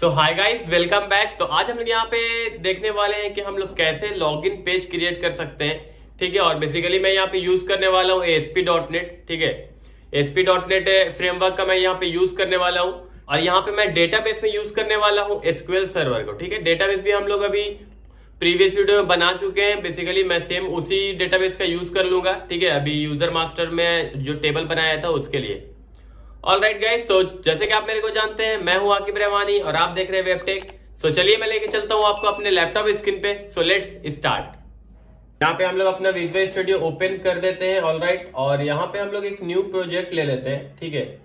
सो hi guys, welcome back. तो आज हम लोग यहाँ पे देखने वाले हैं कि हम लोग कैसे लॉगिन पेज क्रिएट कर सकते हैं। ठीक है, और बेसिकली मैं यहाँ पे यूज करने वाला हूँ ASP.NET। ठीक है, ASP.NET फ्रेमवर्क का मैं यहाँ पे यूज करने वाला हूँ, और यहाँ पे मैं डेटाबेस में यूज करने वाला हूँ SQL सर्वर को। ठीक है, डेटाबेस भी हम लोग अभी प्रीवियस वीडियो में बना चुके हैं। बेसिकली मैं सेम उसी डेटाबेस का यूज कर लूंगा। ठीक है, अभी यूजर मास्टर में जो टेबल बनाया था उसके लिए। ऑल राइट गाइज, तो जैसे कि आप मेरे को जानते हैं, मैं हूं आकिब रहमानी और आप देख रहे हैं वेबटेक। सो चलिए मैं लेके चलता हूं आपको अपने लैपटॉप स्क्रीन पे। So let's start. यहाँ पे हम लोग अपना विजुअल स्टूडियो ओपन कर देते हैं। ऑल राइट, और यहाँ पे हम लोग एक न्यू प्रोजेक्ट ले लेते हैं। ठीक है,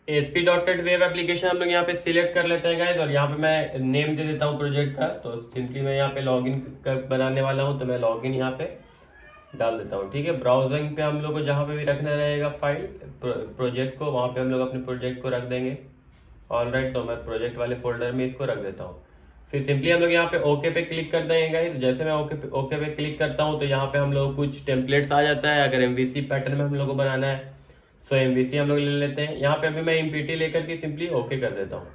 ASP.NET वेब एप्लीकेशन हम लोग यहाँ पे सिलेक्ट कर लेते हैं गाइज, और यहाँ पे मैं नेम दे देता हूँ प्रोजेक्ट का। तो सिंपली मैं यहाँ पे लॉगिन बनाने वाला हूँ, तो मैं लॉगिन यहाँ पे डाल देता हूँ। ठीक है, ब्राउजिंग पे हम लोग को जहाँ पे भी रखना रहेगा फाइल प्रोजेक्ट को, वहाँ पे हम लोग अपने प्रोजेक्ट को रख देंगे। ऑल राइट, तो मैं प्रोजेक्ट वाले फोल्डर में इसको रख देता हूँ। फिर सिंपली हम लोग यहाँ पे ओके पे क्लिक कर देंगे गाइज। जैसे मैं ओके पे क्लिक करता हूँ तो यहाँ पे हम लोग कुछ टेम्पलेट्स आ जाता है। अगर MVC पैटर्न में हम लोग को बनाना है, सो MVC हम लोग ले लेते हैं। यहाँ पे अभी मैं MPT लेकर के सिंपली ओके कर देता हूँ।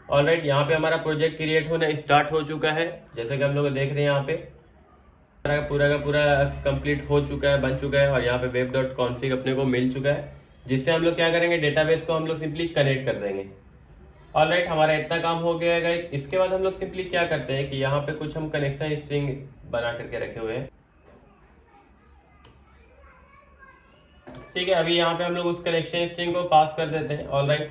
ऑल राइट, यहाँ पे हमारा प्रोजेक्ट क्रिएट होना स्टार्ट हो चुका है। जैसे कि हम लोग देख रहे हैं, यहाँ पे पूरा का पूरा कंप्लीट हो चुका है, बन चुका है, और यहाँ पे web.config अपने को मिल चुका है, जिससे हम लोग क्या करेंगे, डेटाबेस को हम लोग सिंपली कनेक्ट कर देंगे। ऑल राइट, हमारा इतना काम हो गया है गाइस। इसके बाद हम लोग सिंपली क्या करते हैं कि यहाँ पे कुछ हम कनेक्शन स्ट्रिंग बना करके रखे हुए हैं। ठीक है, अभी यहाँ पे हम लोग उस कनेक्शन स्ट्रिंग को पास कर देते हैं। ऑल राइट,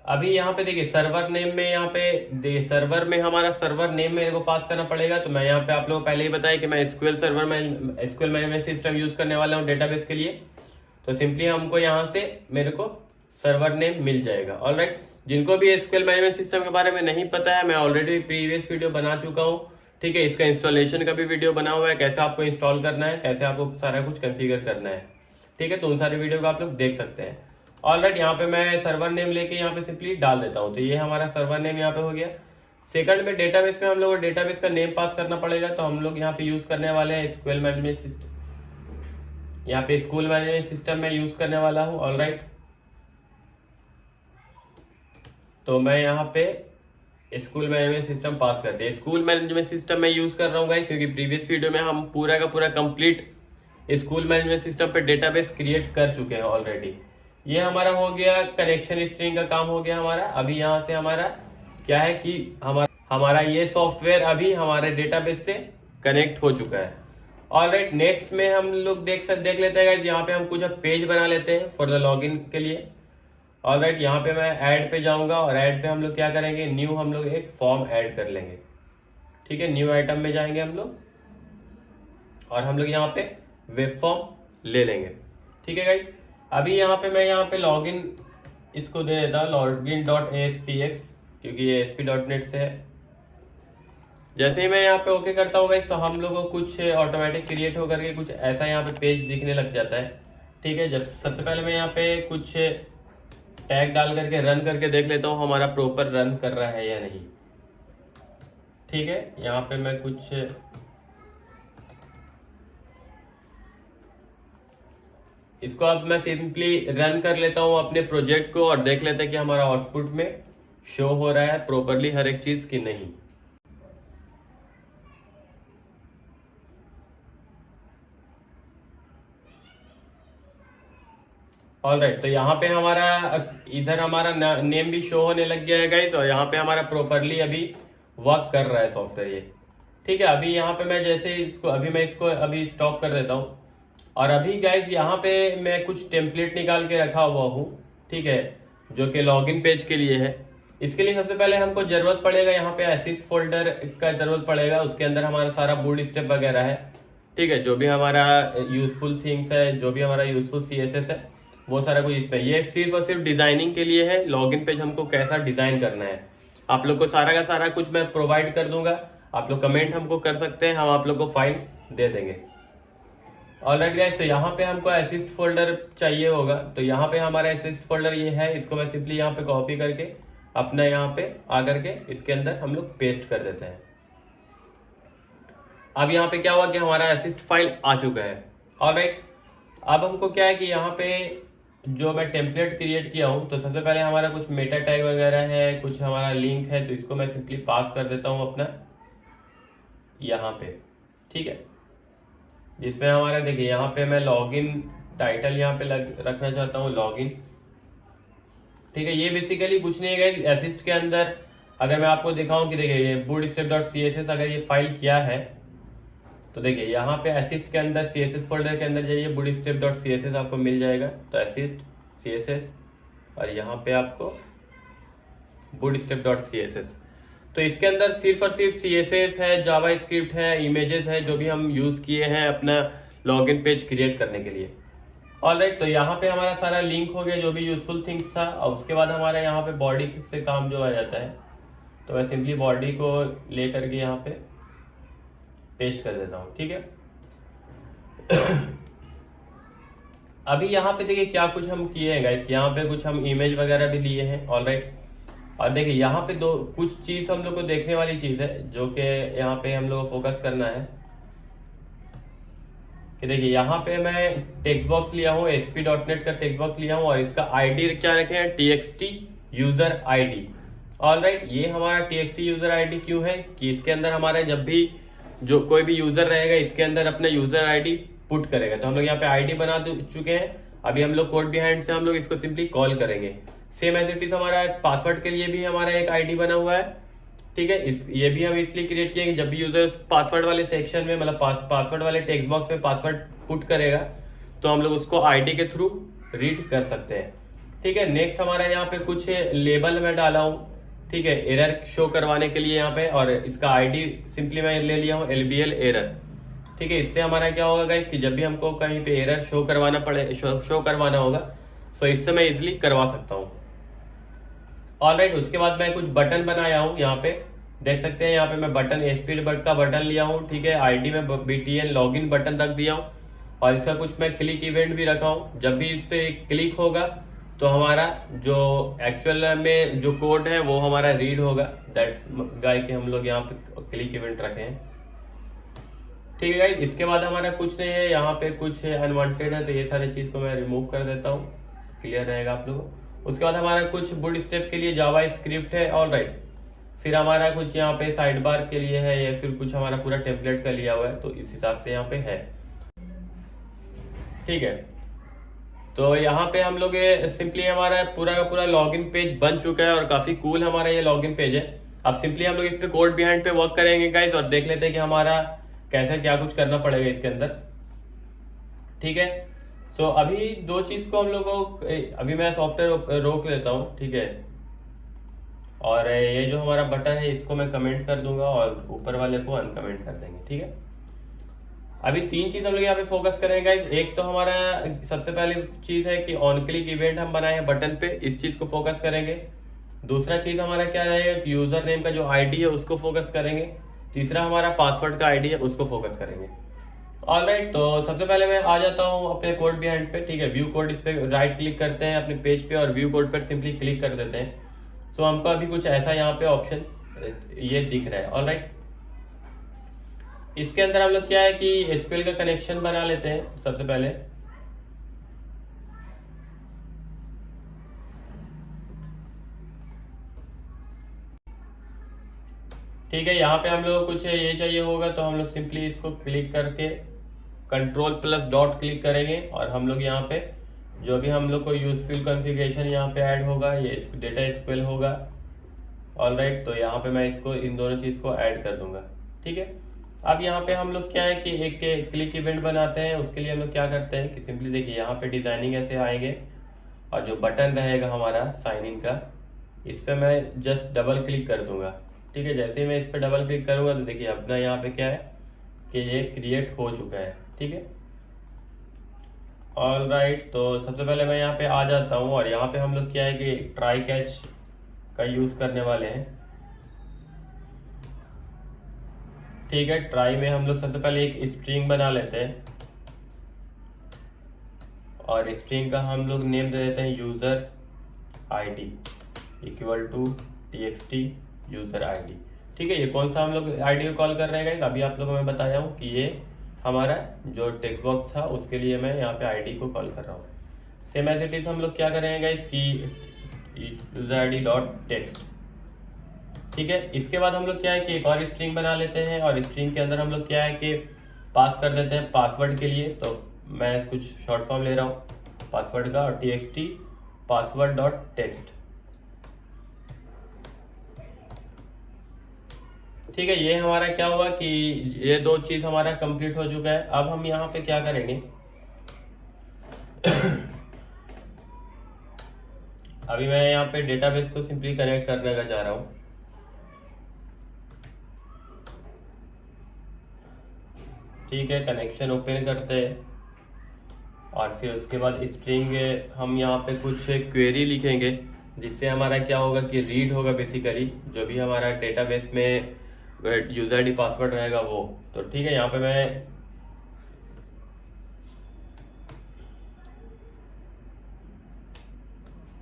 अभी यहाँ पे देखिए सर्वर नेम में, यहाँ पे सर्वर में हमारा सर्वर नेम मेरे को पास करना पड़ेगा। तो मैं यहाँ पे आप लोगों को पहले ही बताया कि मैं SQL सर्वर में SQL मैनेजमेंट सिस्टम यूज करने वाला हूँ डेटाबेस के लिए। तो सिंपली हमको यहाँ से मेरे को सर्वर नेम मिल जाएगा। ऑल राइट, जिनको भी SQL मैनेजमेंट सिस्टम के बारे में नहीं पता है, मैं ऑलरेडी प्रीवियस वीडियो बना चुका हूँ। ठीक है, इसका इंस्टॉलेशन का भी वीडियो बना हुआ है, कैसे आपको इंस्टॉल करना है, कैसे आपको सारा कुछ कॉन्फ़िगर करना है। ठीक है, तो उन सारे वीडियो को आप लोग देख सकते हैं। ऑल राइट, यहाँ पे मैं सर्वर नेम लेके यहाँ पे सिंपली डाल देता हूँ। तो ये हमारा सर्वर नेम यहाँ पे हो गया। सेकंड में डेटाबेस में हम लोग को डेटाबेस का नेम पास करना पड़ेगा। तो हम लोग यहाँ पे यूज करने वाले हैं SQL मैनेजमेंट सिस्टम। यहाँ पे स्कूल मैनेजमेंट सिस्टम में यूज करने वाला हूँ। ऑल राइट, तो मैं यहाँ पे स्कूल मैनेजमेंट सिस्टम पास करते हैं। स्कूल मैनेजमेंट सिस्टम में यूज कर रहा हूँ गाइस, क्योंकि प्रीवियस वीडियो में हम पूरा का पूरा कंप्लीट स्कूल मैनेजमेंट सिस्टम पे डेटाबेस क्रिएट कर चुके हैं ऑलरेडी। ये हमारा हो गया, कनेक्शन स्ट्रिंग का काम हो गया हमारा। अभी यहाँ से हमारा क्या है कि हमारा ये सॉफ्टवेयर अभी हमारे डेटाबेस से कनेक्ट हो चुका है। ऑल राइट, नेक्स्ट में हम लोग देख लेते हैं गाइस। यहाँ पे हम कुछ पेज बना लेते हैं फॉर द लॉगिन के लिए। ऑल राइट, यहाँ पे मैं ऐड पे जाऊंगा, और ऐड पे हम लोग क्या करेंगे, न्यू हम लोग एक फॉर्म ऐड कर लेंगे। ठीक है, न्यू आइटम में जाएंगे हम लोग, और हम लोग यहाँ पे वेब फॉर्म ले लेंगे। ठीक है गाइस, अभी यहाँ पे मैं यहाँ पे लॉगिन इसको दे देता हूँ, login.aspx, क्योंकि ये ASP.NET से है। जैसे ही मैं यहाँ पे ओके करता हूँ गाइस, तो हम लोग को कुछ ऑटोमेटिक क्रिएट होकर के कुछ ऐसा यहाँ पे पेज दिखने लग जाता है। ठीक है, जब सबसे पहले मैं यहाँ पे कुछ टैग डाल करके रन करके देख लेता हूँ हमारा प्रॉपर रन कर रहा है या नहीं। ठीक है, यहाँ पे मैं कुछ इसको अब मैं सिंपली रन कर लेता हूँ अपने प्रोजेक्ट को, और देख लेते हैं कि हमारा आउटपुट में शो हो रहा है प्रॉपरली हर एक चीज की नहीं। ऑल राइट, तो यहाँ पे हमारा इधर हमारा नेम भी शो होने लग गया है गाइस, और यहाँ पे हमारा प्रॉपरली अभी वर्क कर रहा है सॉफ्टवेयर ये। ठीक है, अभी यहाँ पे मैं जैसे मैं इसको अभी स्टॉप कर देता हूँ, और अभी गाइस यहाँ पे मैं कुछ टेम्पलेट निकाल के रखा हुआ हूँ। ठीक है, जो कि लॉगिन पेज के लिए है। इसके लिए सबसे पहले हमको जरूरत पड़ेगा, यहाँ पे असिस्ट फोल्डर का जरूरत पड़ेगा। उसके अंदर हमारा सारा बूट स्टेप वगैरह है। ठीक है, जो भी हमारा यूजफुल थिंग्स है, जो भी हमारा यूजफुल CSS है, वो सारा कुछ इसमें। ये सिर्फ और सिर्फ डिजाइनिंग के लिए है, लॉगिन पेज हमको कैसा डिजाइन करना है। आप लोग को सारा का सारा कुछ मैं प्रोवाइड कर दूंगा। आप लोग कमेंट हमको कर सकते हैं, हम आप लोग को फाइल दे देंगे। ऑलराइट गाइस, तो यहाँ पे हमको असिस्ट फोल्डर चाहिए होगा। तो यहाँ पे हमारा असिस्ट फोल्डर ये है, इसको मैं सिंपली यहाँ पे कॉपी करके अपना यहाँ पे आकर के इसके अंदर हम लोग पेस्ट कर देते हैं। अब यहाँ पे क्या हुआ कि हमारा असिस्ट फाइल आ चुका है। ऑलराइट, अब हमको क्या है कि यहाँ पे जो मैं टेम्पलेट क्रिएट किया हूँ, तो सबसे पहले हमारा कुछ मेटा टैग वगैरह है, कुछ हमारा लिंक है, तो इसको मैं सिंपली पास कर देता हूँ अपना यहाँ पे। ठीक है, जिसमें हमारा देखिए यहाँ पे मैं लॉगिन टाइटल यहाँ पे रखना चाहता हूँ, लॉगिन। ठीक है, ये बेसिकली कुछ नहीं है असिस्ट के अंदर। अगर मैं आपको दिखाऊं कि देखिए ये bootstrap.css अगर ये फाइल क्या है, तो देखिए यहाँ पे असिस्ट के अंदर CSS फोल्डर के अंदर जाइए, bootstrap.css आपको मिल जाएगा। तो असिस्ट CSS और यहाँ पे आपको bootstrap.css, तो इसके अंदर सिर्फ और सिर्फ CSS है, जावास्क्रिप्ट है, इमेजेस है, जो भी हम यूज किए हैं अपना लॉगिन पेज क्रिएट करने के लिए। ऑलराइट, तो यहाँ पे हमारा सारा लिंक हो गया जो भी यूजफुल थिंग्स था। और उसके बाद हमारा यहाँ पे बॉडी से काम जो आ जाता है, तो मैं सिंपली बॉडी को ले करके यहाँ पे पेस्ट कर देता हूँ। ठीक है, अभी यहाँ पे देखिए क्या कुछ हम किए हैं गाइस, यहाँ पे कुछ हम इमेज वगैरह भी लिए हैं। ऑलराइट, और देखिए यहाँ पे दो कुछ चीज हम लोग को देखने वाली चीज है जो कि यहाँ पे हम लोग को फोकस करना है कि देखिए यहाँ पे मैं टेक्स्ट बॉक्स लिया हूँ, ASP.NET का टेक्स्ट बॉक्स लिया हूँ और इसका आईडी क्या रखे हैं, TXT यूजर आईडी। ऑलराइट, ये हमारा TXT यूजर आईडी क्यों है कि इसके अंदर हमारा जब भी जो कोई भी यूजर रहेगा इसके अंदर अपना यूजर आईडी पुट करेगा। तो हम लोग यहाँ पे आईडी बना चुके हैं। अभी हम लोग कोड बिहाइंड से हम लोग इसको सिंपली कॉल करेंगे। सेम एज इट इज हमारा पासवर्ड के लिए भी हमारा एक आईडी बना हुआ है। ठीक है, ये भी हम इसलिए क्रिएट किए कि जब भी यूजर पासवर्ड वाले सेक्शन में मतलब पासवर्ड वाले टेक्स्ट बॉक्स में पासवर्ड पुट करेगा तो हम लोग उसको आईडी के थ्रू रीड कर सकते हैं। ठीक है, नेक्स्ट हमारा यहाँ पे कुछ लेबल में डाला हूँ। ठीक है, एरर शो करवाने के लिए यहाँ पे, और इसका आईडी सिंपली मैं ले लिया हूँ LBL एरर। ठीक है, इससे हमारा क्या होगा गाइस कि जब भी हमको कहीं पे एरर शो करवाना होगा तो इससे मैं इजिली करवा सकता हूँ। ऑलराइट, उसके बाद मैं कुछ बटन बनाया हूँ। यहाँ पे देख सकते हैं, यहाँ पे मैं बटन ASP का बटन लिया हूँ। ठीक है, आईडी में BTN लॉगिन बटन रख दिया हूँ और इसका कुछ मैं क्लिक इवेंट भी रखा हूँ। जब भी इस पे क्लिक होगा तो हमारा जो एक्चुअल में जो कोड है वो हमारा रीड होगा। दैट्स गाय के हम लोग यहाँ पे क्लिक इवेंट रखे हैं। ठीक है गाइस, इसके बाद हमारा कुछ नहीं है, यहाँ पे कुछ अनवांटेड है तो ये सारी चीज को मैं रिमूव कर देता हूँ, क्लियर रहेगा आप लोगों को। उसके बाद हमारा कुछ बूटस्ट्रैप के लिए जावास्क्रिप्ट है। ऑलराइट, फिर हमारा कुछ यहाँ पे साइड बार के लिए है, या फिर कुछ हमारा पूरा टेम्पलेट का लिया हुआ है, तो इस हिसाब से यहाँ पे है। ठीक है, तो यहाँ पे हम लोग सिंपली हमारा पूरा का पूरा लॉगिन पेज बन चुका है और काफी कूल हमारा ये लॉगिन पेज है। अब सिंपली हम लोग इस पे कोड बिहाइंड पे वर्क करेंगे गाइस और देख लेते हैं कि हमारा कैसे क्या कुछ करना पड़ेगा इसके अंदर। ठीक है, तो अभी दो चीज को हम लोग को, अभी मैं सॉफ्टवेयर रोक लेता हूँ। ठीक है, और ये जो हमारा बटन है इसको मैं कमेंट कर दूंगा और ऊपर वाले को अनकमेंट कर देंगे। ठीक है, अभी तीन चीज हम लोग यहाँ पे फोकस करेंगे गाइस। एक तो हमारा सबसे पहली चीज है कि ऑन क्लिक इवेंट हम बनाए हैं बटन पे, इस चीज को फोकस करेंगे। दूसरा चीज हमारा क्या रहेगा, यूजर नेम का जो आईडी है उसको फोकस करेंगे। तीसरा हमारा पासवर्ड का आईडी है उसको फोकस करेंगे। ऑलराइट, तो सबसे पहले मैं आ जाता हूँ अपने कोड बिहाइंड पे। ठीक है, व्यू कोड, इस पे राइट क्लिक करते हैं अपने पेज पे और व्यू कोड पर सिंपली क्लिक कर देते हैं। सो हमको अभी कुछ ऐसा यहाँ पे ऑप्शन ये दिख रहा है। ऑलराइट, इसके अंदर हम लोग क्या है कि SQL का कनेक्शन बना लेते हैं सबसे पहले। ठीक है, यहाँ पे हम लोग कुछ ये चाहिए होगा तो हम लोग सिंपली इसको क्लिक करके Ctrl+.* क्लिक करेंगे और हम लोग यहाँ पे जो भी हम लोग को यूजफुल कॉन्फ़िगरेशन यहाँ पे ऐड होगा, ये डेटा SQL होगा। ऑलराइट, तो यहाँ पे मैं इसको इन दोनों चीज को ऐड कर दूंगा। ठीक है, अब यहाँ पे हम लोग क्या है कि एक क्लिक इवेंट बनाते हैं। उसके लिए हम लोग क्या करते हैं कि सिंपली देखिए यहाँ पे डिजाइनिंग ऐसे आएंगे और जो बटन रहेगा हमारा साइन इन का, इस पे मैं जस्ट डबल क्लिक कर दूंगा। ठीक है, जैसे ही मैं इस पे डबल क्लिक करूंगा तो देखिए अपना यहाँ पे क्या है कि ये क्रिएट हो चुका है। ठीक है, ऑलराइट, तो सबसे पहले मैं यहाँ पे आ जाता हूँ और यहाँ पे हम लोग क्या है कि ट्राई कैच का यूज करने वाले हैं। ठीक है, ट्राई में हम लोग सबसे पहले एक स्ट्रिंग बना लेते हैं और स्ट्रिंग का हम लोग नेम दे देते हैं user ID. Equal to txt user ID. ठीक है, ये कौन सा हम लोग आईडी को कॉल कर रहे हैं गाइस, अभी आप लोगों को मैं बताया हूँ कि ये हमारा जो टेक्स्ट बॉक्स था उसके लिए मैं यहाँ पे आईडी को कॉल कर रहा हूँ। सेम एज इट इज हम लोग क्या करेंगे गाइस कि यूज़र आईडी डॉट टेक्स्ट। ठीक है, इसके बाद हम लोग क्या है कि एक और स्ट्रिंग बना लेते हैं, और स्ट्रिंग के अंदर हम लोग क्या है कि पास कर देते हैं पासवर्ड के लिए। तो मैं कुछ शॉर्ट फॉर्म ले रहा हूँ पासवर्ड का, और txt पासवर्ड डॉट टेक्स्ट। ठीक है, ये हमारा क्या हुआ कि ये दो चीज हमारा कंप्लीट हो चुका है। अब हम यहाँ पे क्या करेंगे अभी मैं यहाँ पे डेटाबेस को सिंपली कनेक्ट करने का चाह रहा हूँ। ठीक है, कनेक्शन ओपन करते हैं, और फिर उसके बाद स्ट्रिंग हम यहाँ पे कुछ क्वेरी लिखेंगे, जिससे हमारा क्या होगा कि रीड होगा बेसिकली जो भी हमारा डेटाबेस में यूजर आईडी पासवर्ड रहेगा वो। तो ठीक है, यहाँ पे मैं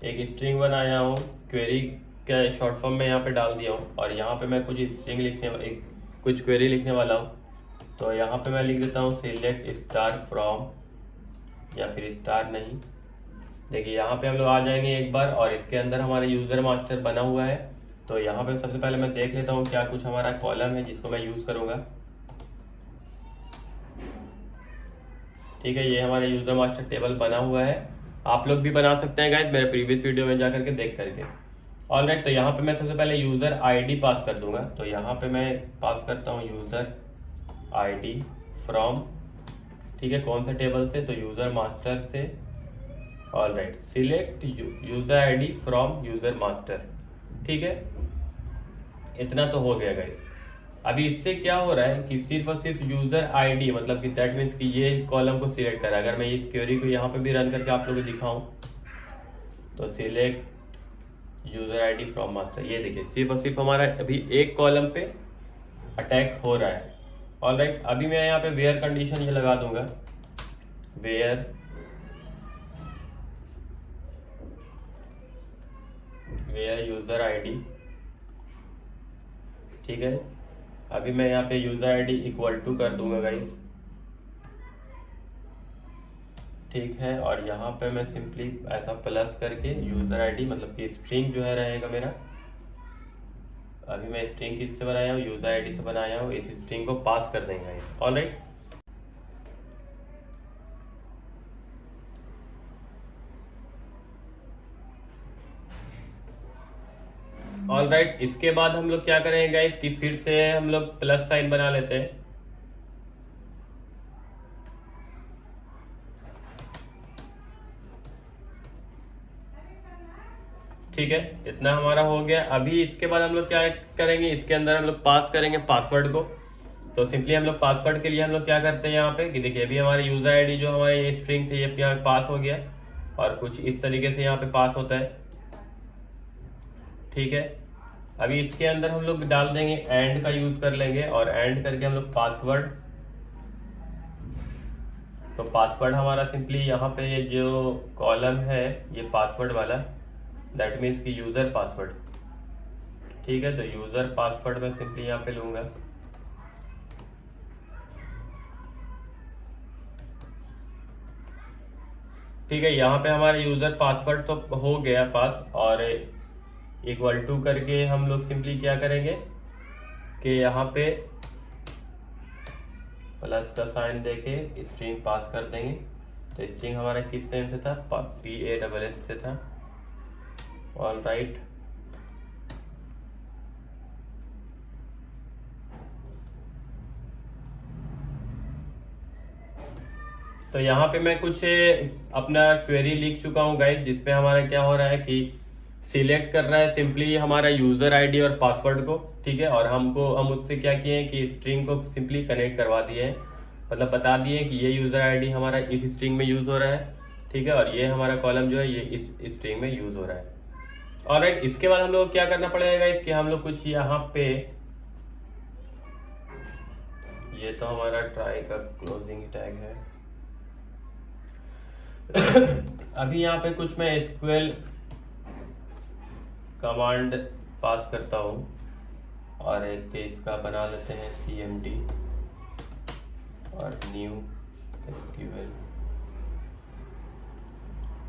एक स्ट्रिंग बनाया हूँ, क्वेरी का शॉर्ट फॉर्म में यहाँ पे डाल दिया हूँ, और यहाँ पे मैं कुछ स्ट्रिंग कुछ क्वेरी लिखने वाला हूँ। तो यहाँ पे मैं लिख देता हूँ सिलेक्ट स्टार फ्रॉम, या फिर स्टार नहीं, देखिए यहाँ पे हम लोग आ जाएंगे एक बार, और इसके अंदर हमारा यूजर मास्टर बना हुआ है। तो यहाँ पे सबसे पहले मैं देख लेता हूँ क्या कुछ हमारा कॉलम है जिसको मैं यूज करूँगा। ठीक है, ये हमारा यूजर मास्टर टेबल बना हुआ है, आप लोग भी बना सकते हैं गाइस मेरे प्रीवियस वीडियो में जा करके देख करके। ऑलराइट, तो यहाँ पे मैं सबसे पहले यूजर आईडी पास कर दूंगा। तो यहाँ पे मैं पास करता हूँ यूजर आईडी फ्रॉम, ठीक है, कौन सा टेबल से, तो यूजर मास्टर से। Alright, select user ID from user master. ठीक है, इतना तो हो गया गाइस। अभी इससे क्या हो रहा है कि सिर्फ और सिर्फ यूजर आईडी, मतलब कि दैट मीन्स कि ये कॉलम को सिलेक्ट करा। अगर मैं इस क्वेरी को यहाँ पे भी रन करके आप लोगों को दिखाऊं, तो select user ID from master, ये देखिए सिर्फ और सिर्फ हमारा अभी एक कॉलम पे अटैक हो रहा है। ऑलराइट, अभी मैं यहाँ पे वेयर कंडीशन ये लगा दूंगा, वेयर यूजर आईडी। ठीक है, अभी मैं यहाँ पे यूजर आईडी इक्वल टू कर दूंगा गाइस। ठीक है, और यहाँ पे मैं सिंपली ऐसा प्लस करके यूजर आईडी, मतलब कि स्ट्रिंग जो है रहेगा मेरा। अभी मैं स्ट्रिंग किससे बनाया हूँ, यूजर आईडी से बनाया हूँ, इस स्ट्रिंग को पास कर देंगे गाइस। ऑलराइट, ऑलराइट, इसके बाद हम लोग क्या करेंगे गाइस कि फिर से हम लोग प्लस साइन बना लेते हैं। ठीक है, इतना हमारा हो गया। अभी इसके बाद हम लोग क्या करेंगे, इसके अंदर हम लोग पास करेंगे पासवर्ड को। तो सिंपली हम लोग पासवर्ड के लिए हम लोग क्या करते हैं यहाँ पे कि देखिए अभी हमारे यूजर आईडी जो हमारे ये स्ट्रिंग थे ये यहाँ पास हो गया, और कुछ इस तरीके से यहाँ पे पास होता है। ठीक है, अभी इसके अंदर हम लोग डाल देंगे एंड का यूज कर लेंगे, और एंड करके हम लोग पासवर्ड। तो पासवर्ड हमारा सिंपली यहाँ पे ये जो कॉलम है ये पासवर्ड वाला, दैट मीन्स कि यूजर पासवर्ड। ठीक है, तो यूजर पासवर्ड मैं सिंपली यहाँ पे लूंगा। ठीक है, यहाँ पे हमारा यूजर पासवर्ड तो हो गया पास, और इक्वल टू करके हम लोग सिंपली क्या करेंगे कि यहाँ पे प्लस का साइन देके स्ट्रिंग पास कर देंगे। तो स्ट्रिंग हमारा किस नेम से था, PASS से था। ऑलराइट, तो यहाँ पे मैं कुछ अपना क्वेरी लिख चुका हूँ गाइस, जिसपे हमारा क्या हो रहा है कि सिलेक्ट कर रहा है सिंपली हमारा यूजर आईडी और पासवर्ड को। ठीक है, और हम उससे क्या किए हैं कि स्ट्रिंग को सिंपली कनेक्ट करवा दिए हैं, मतलब बता दिए कि ये यूजर आईडी हमारा इस स्ट्रिंग में यूज हो रहा है। ठीक है, और ये हमारा कॉलम जो है ये इस स्ट्रिंग में यूज हो रहा है। ऑलराइट, इसके बाद हम लोग क्या करना पड़ेगा इसके, हम लोग कुछ यहाँ पे, ये तो हमारा ट्राई का क्लोजिंग टैग है। अभी यहाँ पे कुछ मैं SQL कमांड पास करता हूँ और एक इसका बना लेते हैं cmd और न्यू SQL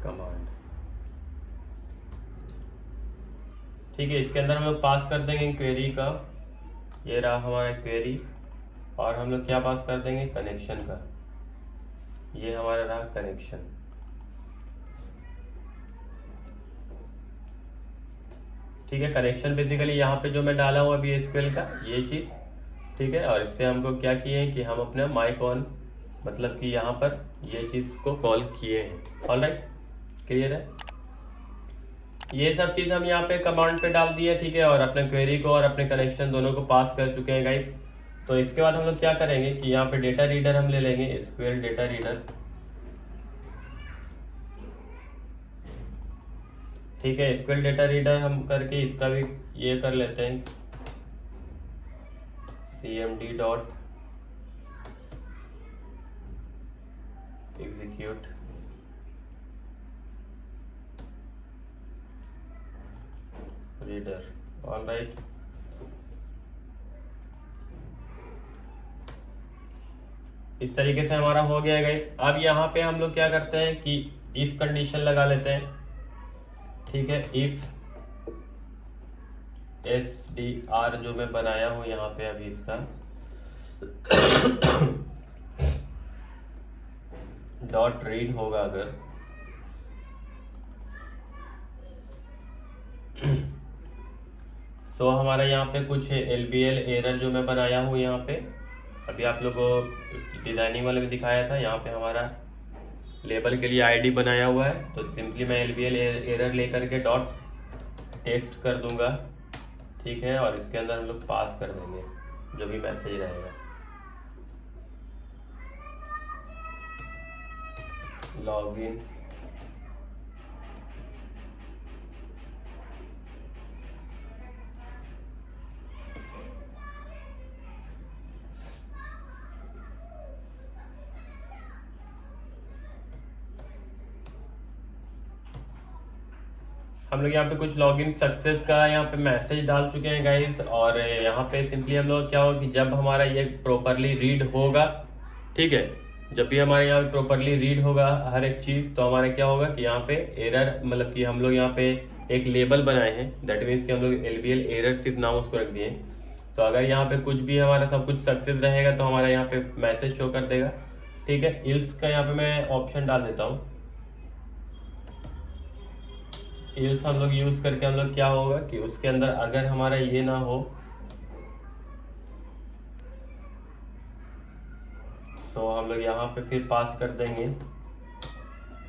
कमांड। ठीक है, इसके अंदर हम लोग पास कर देंगे क्वेरी का, ये रहा हमारा क्वेरी, और हम लोग क्या पास कर देंगे कनेक्शन का, ये हमारा रहा कनेक्शन। ठीक है, कनेक्शन बेसिकली यहाँ पे जो मैं डाला हूँ अभी SQL का ये चीज़। ठीक है, और इससे हमको क्या किए हैं कि हम अपना माइक ऑन मतलब कि यहाँ पर ये चीज़ को कॉल किए हैं। ऑलराइट, क्लियर है? ये सब चीज़ हम यहाँ पे कमांड पे डाल दिए। ठीक है, और अपने क्वेरी को और अपने कनेक्शन दोनों को पास कर चुके हैं गाइस। तो इसके बाद हम लोग क्या करेंगे कि यहाँ पे डेटा रीडर हम ले लेंगे, SQL डेटा रीडर। ठीक है, SQL डेटा रीडर हम करके इसका भी ये कर लेते हैं cmd dot execute reader. Alright, इस तरीके से हमारा हो गया है गाइस। अब यहाँ पे हम लोग क्या करते हैं कि इफ कंडीशन लगा लेते हैं। ठीक है, इफ SDR जो मैं बनाया हूं यहाँ पे अभी इसका डॉट रीड होगा अगर सो हमारा यहाँ पे कुछ LBL एरर जो मैं बनाया हूँ यहाँ पे, अभी आप लोगों को डिजाइनिंग वाले में दिखाया था, यहाँ पे हमारा लेबल के लिए ID बनाया हुआ है। तो सिंपली मैं LBL एरर लेकर के डॉट टेक्स्ट कर दूंगा। ठीक है, और इसके अंदर हम लोग पास कर देंगे जो भी मैसेज रहेगा, लॉगिन हम लोग यहाँ पे कुछ लॉगिन सक्सेस का यहाँ पे मैसेज डाल चुके हैं गाइस। और यहाँ पे सिंपली हम लोग क्या होगा कि जब हमारा ये प्रॉपरली रीड होगा, ठीक है, जब भी हमारे यहाँ पे प्रॉपरली रीड होगा हर एक चीज़, तो हमारा क्या होगा कि यहाँ पे एरर मतलब कि हम लोग यहाँ पे एक लेबल बनाए हैं, दैट मीन्स कि हम लोग LBL एरर सिर्फ नाम उसको रख दिए। तो अगर यहाँ पे कुछ भी हमारा सब कुछ सक्सेस रहेगा तो हमारा यहाँ पे मैसेज शो कर देगा। ठीक है, इल्स का यहाँ पे मैं ऑप्शन डाल देता हूँ। इल्स हम लोग यूज करके हम लोग क्या होगा कि उसके अंदर अगर हमारा ये ना हो सो हम लोग यहाँ पे फिर पास कर देंगे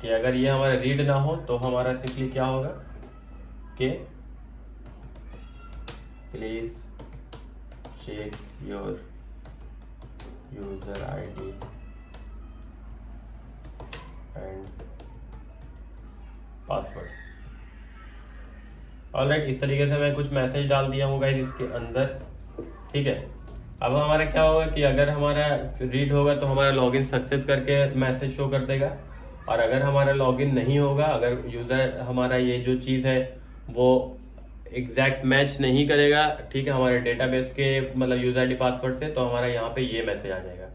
कि अगर ये हमारा रीड ना हो तो हमारा सिंपली क्या होगा कि please check your user ID and password. Alright, इस तरीके से मैं कुछ मैसेज डाल दिया हूँ गाइस इसके अंदर। ठीक है, अब हमारा क्या होगा कि अगर हमारा रीड होगा तो हमारा लॉगिन सक्सेस करके मैसेज शो कर देगा, और अगर हमारा लॉगिन नहीं होगा, अगर यूज़र हमारा ये जो चीज़ है वो एग्जैक्ट मैच नहीं करेगा, ठीक है, हमारे डेटाबेस के मतलब यूजर ID पासवर्ड से, तो हमारा यहाँ पे ये मैसेज आ जाएगा।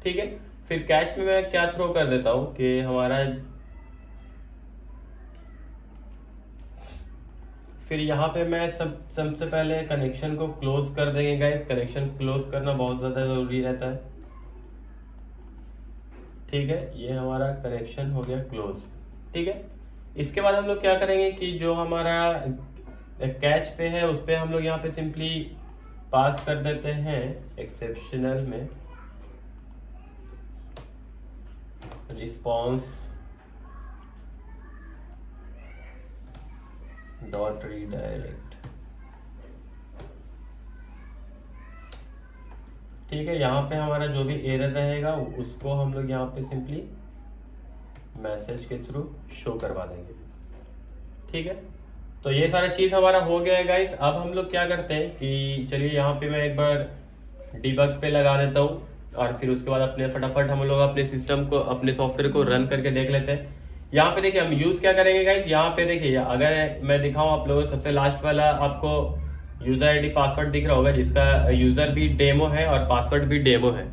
ठीक है, फिर कैच में मैं क्या थ्रो कर देता हूँ कि हमारा फिर यहाँ पे मैं सबसे पहले कनेक्शन को क्लोज कर देंगे गाइस। कनेक्शन क्लोज करना बहुत ज़्यादा ज़रूरी रहता है। ठीक है, ये हमारा कनेक्शन हो गया क्लोज। ठीक है, इसके बाद हम लोग क्या करेंगे कि जो हमारा कैच पे है उस पर हम लोग यहाँ पे सिंपली पास कर देते हैं एक्सेप्शनल में रिस्पॉन्स डॉट रीडायरेक्ट। ठीक है, यहाँ पे हमारा जो भी एरर रहेगा उसको हम लोग यहाँ पे सिंपली मैसेज के थ्रू शो करवा देंगे। ठीक है, तो ये सारा चीज़ हमारा हो गया है गाइस। अब हम लोग क्या करते हैं कि चलिए यहाँ पे मैं एक बार डिबग पे लगा देता हूँ, और फिर उसके बाद अपने फटाफट हम लोग अपने सिस्टम को अपने सॉफ्टवेयर को रन करके देख लेते हैं यहाँ पे देखिए हम यूज क्या करेंगे गाइस, यहाँ पे देखिए अगर मैं दिखाऊं आप लोगों को, सबसे लास्ट वाला आपको यूजर आईडी पासवर्ड दिख रहा होगा, जिसका यूजर भी डेमो है और पासवर्ड भी डेमो है।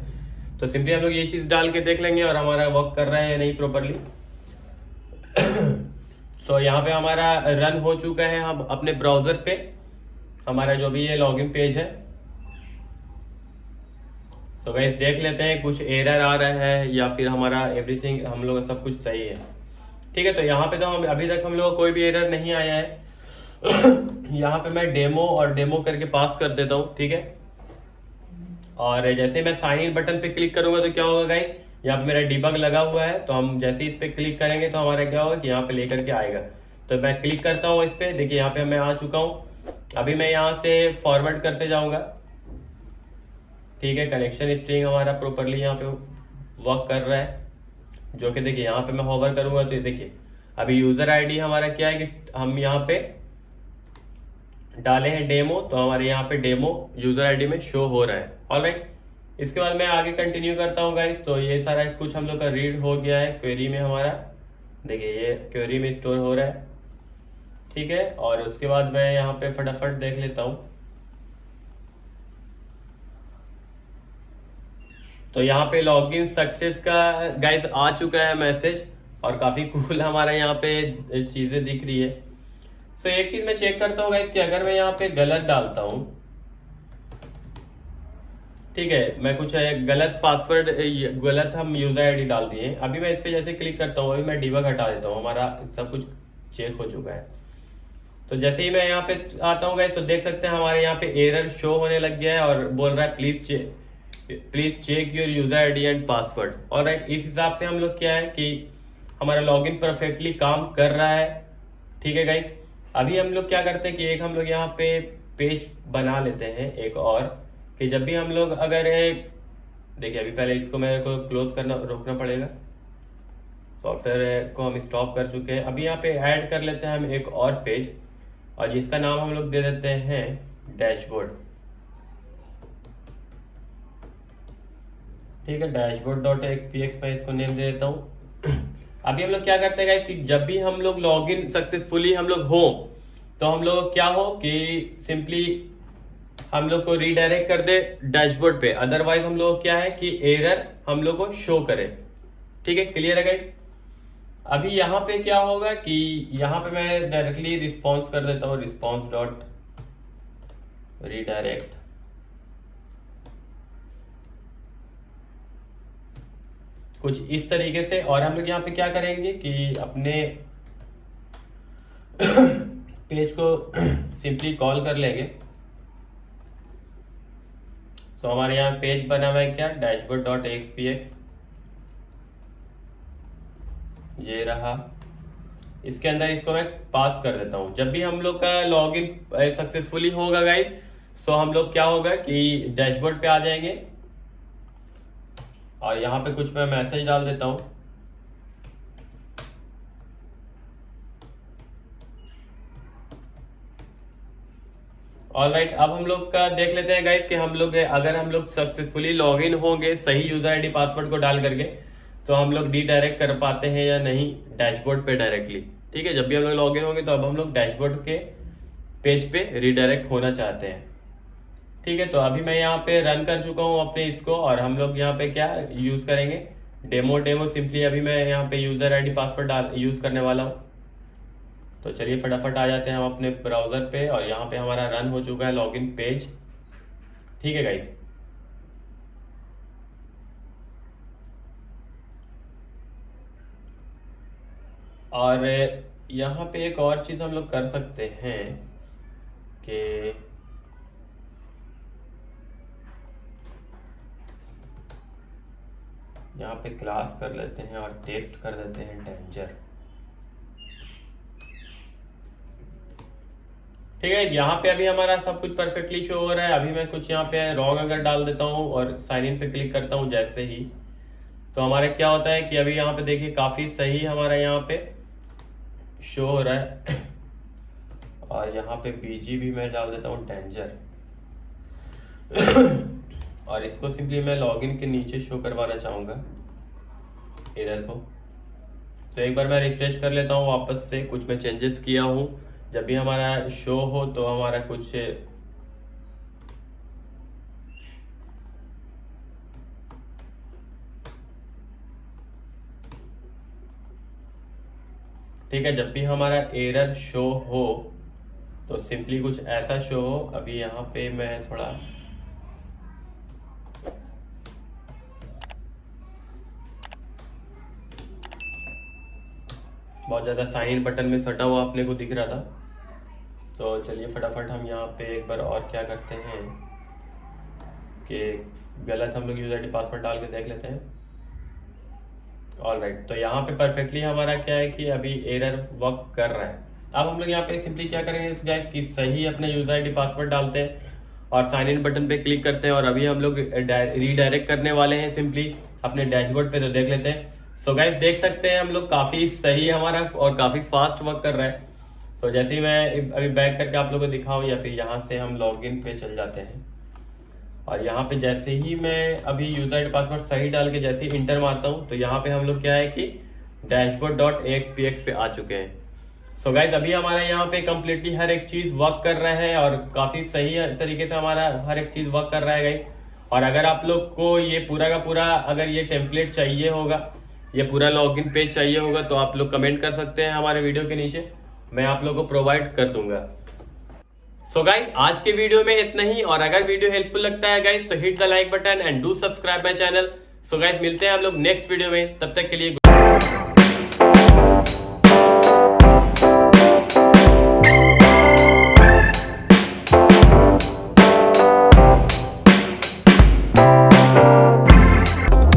तो सिंपली हम लोग ये चीज डाल के देख लेंगे और हमारा वर्क कर रहा है या नहीं प्रॉपरली। सो यहाँ पे हमारा रन हो चुका है, हम अपने ब्राउजर पे हमारा जो भी ये लॉगिन पेज है। सो गाइस देख लेते हैं कुछ एरर आ रहा है या फिर हमारा एवरीथिंग हम लोग का सब कुछ सही है। ठीक है, तो यहाँ पे तो हम अभी तक हम लोग को कोई भी एरर नहीं आया है। यहाँ पे मैं डेमो और डेमो करके पास कर देता हूँ। ठीक है, और जैसे मैं साइन इन बटन पे क्लिक करूंगा तो क्या होगा गाइस, यहाँ पे मेरा डिबग लगा हुआ है, तो हम जैसे इस पे क्लिक करेंगे तो हमारा क्या होगा कि यहाँ पे लेकर के आएगा। तो मैं क्लिक करता हूँ इस पे, देखिए यहाँ पे मैं आ चुका हूँ। अभी मैं यहाँ से फॉरवर्ड करते जाऊंगा। ठीक है, कनेक्शन स्ट्रिंग हमारा प्रॉपरली यहाँ पे वर्क कर रहा है, जो कि देखिए यहाँ पे मैं होवर करूंगा तो ये देखिए अभी यूजर आईडी हमारा क्या है कि हम यहाँ पे डाले हैं डेमो, तो हमारे यहाँ पे डेमो यूजर आईडी में शो हो रहा है। ऑलराइट, इसके बाद मैं आगे कंटिन्यू करता हूँ गाइस। तो ये सारा कुछ हम लोग का रीड हो गया है क्वेरी में हमारा, देखिए ये क्वेरी में स्टोर हो रहा है। ठीक है, और उसके बाद मैं यहाँ पे फटाफट देख लेता हूँ। तो यहाँ पे लॉगिन सक्सेस का गाइस आ चुका है मैसेज, और काफी कूल हमारा यहाँ पे चीजें दिख रही है। सो एक चीज मैं चेक करता हूँ गाइस कि अगर मैं यहाँ पे गलत डालता हूँ, ठीक है, मैं कुछ गलत पासवर्ड गलत हम यूजर आईडी डाल दिए। अभी मैं इस पे जैसे क्लिक करता हूँ, अभी मैं डिबग हटा देता हूँ, हमारा सब कुछ चेक हो चुका है। तो जैसे ही मैं यहाँ पे आता हूँ गाइस तो देख सकते हैं हमारे यहाँ पे एरर शो होने लग गया है और बोल रहा है please check your user ID and password. Alright, इस हिसाब से हम लोग क्या है कि हमारा लॉगिन परफेक्टली काम कर रहा है। ठीक है गाइस, अभी हम लोग क्या करते हैं कि एक हम लोग यहाँ पे पेज बना लेते हैं एक और, कि जब भी हम लोग अगर देखिए अभी पहले इसको मेरे को क्लोज करना रोकना पड़ेगा, सॉफ्टवेयर को हम स्टॉप कर चुके हैं। अभी यहाँ पे ऐड कर लेते हैं हम एक और पेज, और जिसका नाम हम लोग दे देते हैं डैशबोर्ड। ठीक है, dashboard.xpx मैं इसको नेम दे देता हूँ। अभी हम लोग क्या करते हैं गाइस कि जब भी हम लोग लॉगिन सक्सेसफुली हम लोग हो, तो हम लोग क्या हो कि सिंपली हम लोग को रीडायरेक्ट कर दे डैशबोर्ड पे, अदरवाइज हम लोग क्या है कि एरर हम लोग को शो करे। ठीक है, क्लियर है गाइस। अभी यहाँ पे क्या होगा कि यहाँ पे मैं डायरेक्टली रिस्पॉन्स कर देता हूँ, रिस्पॉन्स डॉट रीडायरेक्ट। कुछ इस तरीके से, और हम लोग यहाँ पे क्या करेंगे कि अपने पेज को सिंपली कॉल कर लेंगे। सो हमारे यहाँ पेज बना हुआ है क्या, dashboard.xpx, ये रहा। इसके अंदर इसको मैं पास कर देता हूँ। जब भी हम लोग का लॉगिन सक्सेसफुली होगा गाइस, सो हम लोग क्या होगा कि डैशबोर्ड पे आ जाएंगे, और यहाँ पे कुछ मैं मैसेज डाल देता हूँ। ऑलराइट, अब हम लोग का देख लेते हैं गाइस कि हम लोग अगर हम लोग सक्सेसफुली लॉगिन होंगे सही यूजर आईडी पासवर्ड को डाल करके, तो हम लोग रीडायरेक्ट कर पाते हैं या नहीं डैशबोर्ड पे डायरेक्टली। ठीक है, जब भी हम लोग लॉगिन होंगे तो अब हम लोग डैशबोर्ड के पेज पे रीडायरेक्ट होना चाहते हैं। ठीक है, तो अभी मैं यहाँ पे रन कर चुका हूँ अपने इसको, और हम लोग यहाँ पे क्या यूज करेंगे, डेमो सिंपली अभी मैं यहाँ पे यूजर आईडी पासवर्ड यूज करने वाला हूँ। तो चलिए फटाफट आ जाते हैं हम अपने ब्राउजर पे, और यहाँ पे हमारा रन हो चुका है लॉगिन पेज। ठीक है गाइस, और यहाँ पे एक और चीज हम लोग कर सकते हैं कि यहाँ पे क्लास कर लेते हैं और टेक्स्ट कर देते हैं डेंजर। ठीक है, यहाँ पे अभी हमारा सब कुछ परफेक्टली शो हो रहा है। अभी मैं कुछ यहाँ पे रॉन्ग अगर डाल देता हूँ और साइन इन पे क्लिक करता हूँ जैसे ही, तो हमारा क्या होता है कि अभी यहाँ पे देखिए काफी सही हमारा यहाँ पे शो हो रहा है। और यहाँ पे बीजी भी मैं डाल देता हूँ डेंजर, और इसको सिंपली मैं लॉगिन के नीचे शो करवाना चाहूंगा एरर को। तो एक बार मैं रिफ्रेश कर लेता हूँ वापस से। कुछ मैं चेंजेस किया हूँ, जब भी हमारा शो हो तो हमारा कुछ ठीक है, जब भी हमारा एरर शो हो तो सिंपली कुछ ऐसा शो हो। अभी यहाँ पे मैं थोड़ा बहुत ज़्यादा साइन बटन में सटा हुआ अपने को दिख रहा था, तो चलिए फटाफट हम यहाँ पे एक बार और क्या करते हैं कि गलत हम लोग यूज़र आईडी पासवर्ड डाल के देख लेते हैं। ऑलराइट, तो यहाँ पे परफेक्टली हमारा क्या है कि अभी एरर वर्क कर रहा है। अब हम लोग यहाँ पे सिंपली क्या करेंगे गाइस कि सही अपने यूजर आईडी पासवर्ड डालते हैं और साइन इन बटन पे क्लिक करते हैं, और अभी हम लोग रीडायरेक्ट करने वाले हैं सिंपली अपने डैशबोर्ड पे। तो देख लेते हैं। सो गाइस देख सकते हैं हम लोग काफी सही हमारा और काफी फास्ट वर्क कर रहा है। सो जैसे ही मैं अभी बैक करके आप लोगों को दिखाऊं, या फिर यहाँ से हम लॉग इन पे चल जाते हैं, और यहाँ पे जैसे ही मैं अभी यूजर आईडी पासवर्ड सही डाल के जैसे ही इंटर मारता हूँ, तो यहाँ पे हम लोग क्या है कि dashboard.axpx पे आ चुके हैं। सो गाइज अभी हमारा यहाँ पे कम्प्लीटली हर एक चीज वर्क कर रहा है और काफी सही तरीके से हमारा हर एक चीज वर्क कर रहा है गाइज। और अगर आप लोग को ये पूरा का पूरा अगर ये टेम्पलेट चाहिए होगा, ये पूरा लॉगिन पेज चाहिए होगा, तो आप लोग कमेंट कर सकते हैं हमारे वीडियो के नीचे, मैं आप लोग को प्रोवाइड कर दूंगा। सो गाइज आज के वीडियो में इतना ही, और अगर वीडियो हेल्पफुल लगता है गाइज तो hit the like button and do subscribe my channel. So guys मिलते हैं हम लोग नेक्स्ट वीडियो में, तब तक के लिए